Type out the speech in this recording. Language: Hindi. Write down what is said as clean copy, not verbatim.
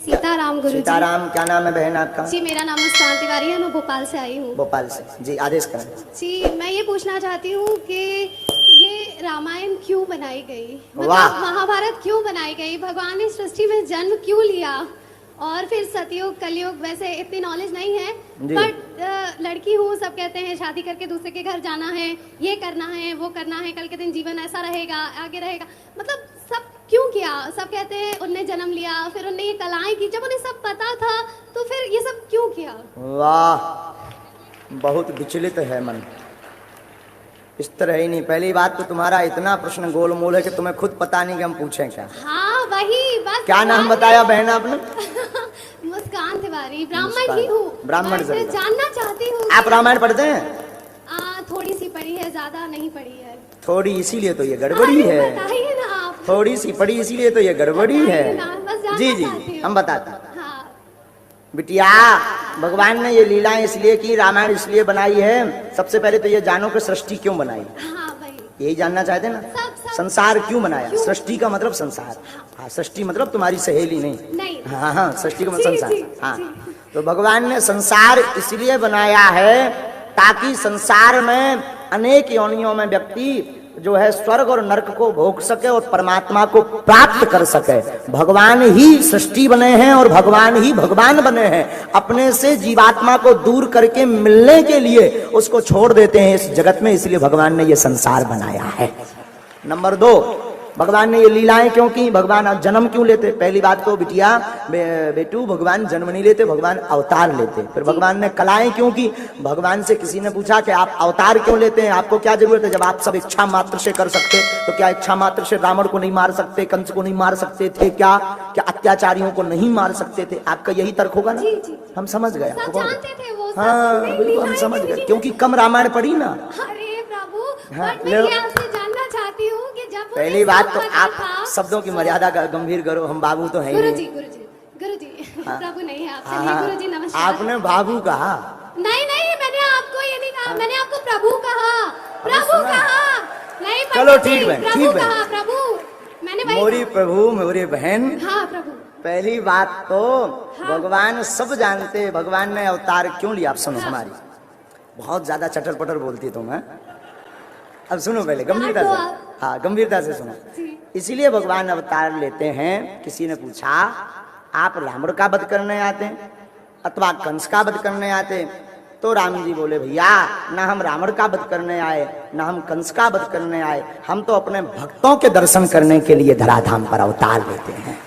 सीताराम गुरु जी। सीताराम। क्या नाम है बहन आपका? जी मेरा नाम मुस्कान तिवारी है, मैं भोपाल से आई हूँ। भोपाल से। जी आदेश करें। जी मैं ये पूछना चाहती हूँ कि ये रामायण क्यों बनाई गई, वाह। मतलब महाभारत क्यों बनाई गई, भगवान ने सृष्टि में जन्म क्यों लिया, और फिर सतयुग कलयुग, वैसे इतनी नॉलेज नहीं है बट लड़की हूँ, सब कहते हैं शादी करके दूसरे के घर जाना है, ये करना है वो करना है, कल के दिन जीवन ऐसा रहेगा आगे रहेगा, मतलब सब क्यों किया। सब कहते हैं उनने जन्म लिया, फिर उनने ये कलाएं की, जब उन्हें सब पता था तो फिर ये सब क्यों किया। वाह, बहुत विचलित है मन। इस तरह ही नहीं, पहली बात तो तुम्हारा इतना प्रश्न गोलमोल है कि तुम्हें खुद पता नहीं कि हम पूछें क्या। हाँ वही बस। क्या नाम बताया बहन आपने? मुस्कान तिवारी। ब्राह्मण ही हूँ, ब्राह्मण से जानना चाहती हूँ। आप रामायण पढ़ते हैं? थोड़ी सी पढ़ी है, ज्यादा नहीं पढ़ी है। थोड़ी, इसीलिए तो ये गड़बड़ी है। बताइए ना आप। थोड़ी सी पढ़ी इसीलिए तो ये गड़बड़ी है। जी जी हम बताते हैं। हाँ। बिटिया, भगवान ने ये लीलाएं इसलिए की, रामायण इसलिए बनाई है। सबसे पहले तो ये जानो कि सृष्टि क्यों बनाई। हाँ वही। यही जानना चाहते हैं ना? संसार क्यों बनाया? सृष्टि का मतलब संसार। हाँ, सृष्टि मतलब तुम्हारी सहेली नहीं। हाँ हाँ, सृष्टि का मतलब संसार। हाँ, तो भगवान ने संसार इसलिए बनाया है ताकि संसार में अनेक योनियों में व्यक्ति जो है स्वर्ग और नरक को भोग सके और परमात्मा को प्राप्त कर सके। भगवान ही सृष्टि बने हैं और भगवान ही भगवान बने हैं। अपने से जीवात्मा को दूर करके मिलने के लिए उसको छोड़ देते हैं इस जगत में, इसलिए भगवान ने ये संसार बनाया है। नंबर 2, भगवान ने ये लीलाएं क्यों की? भगवान जन्म क्यों लेते? पहली बात तो बिटिया बेटू, भगवान जन्म नहीं लेते, भगवान अवतार लेते। फिर भगवान ने कलाएं क्यों की? भगवान से किसी ने पूछा कि आप अवतार क्यों लेते हैं, आपको क्या जरूरत है, जब आप सब इच्छा मात्र से कर सकते, तो क्या इच्छा मात्र से रावण को नहीं मार सकते, कंस को नहीं मार सकते थे क्या अत्याचारियों को नहीं मार सकते थे? आपका यही तर्क होगा ना? हम समझ गए। हाँ बिल्कुल हम समझ गए, क्योंकि कम रामायण पढ़ी ना। अरे प्रभु, हाँ, मैं आपसे जानना चाहती हूँ कि जब पहली बात तो आप शब्दों की मर्यादा का गंभीर करो, हम बाबू तो हैं गुरुजी प्रभु नहीं है आपसे। हाँ, गुरुजी नमस्कार। आपने बाबू कहा? नहीं मैंने आपको ये नहीं कहा, मैंने आपको प्रभु कहा। प्रभु कहा नहीं, चलो ठीक है, ठीक है। प्रभु मैंने मोरी प्रभु मोरी बहन। हाँ प्रभु। पहली बात तो भगवान सब जानते, भगवान ने अवतार क्यों लिया। आप सुनो, हमारी बहुत ज्यादा चटर पटर बोलती तुम है। अब सुनो पहले गंभीरता से। हाँ गंभीरता से सुनो। इसीलिए भगवान अवतार लेते हैं। किसी ने पूछा आप रावण का वध करने आते हैं अथवा कंस का वध करने आते? तो राम जी बोले भैया, ना हम रावण का वध करने आए ना हम कंस का वध करने आए, हम तो अपने भक्तों के दर्शन करने के लिए धराधाम पर अवतार लेते हैं।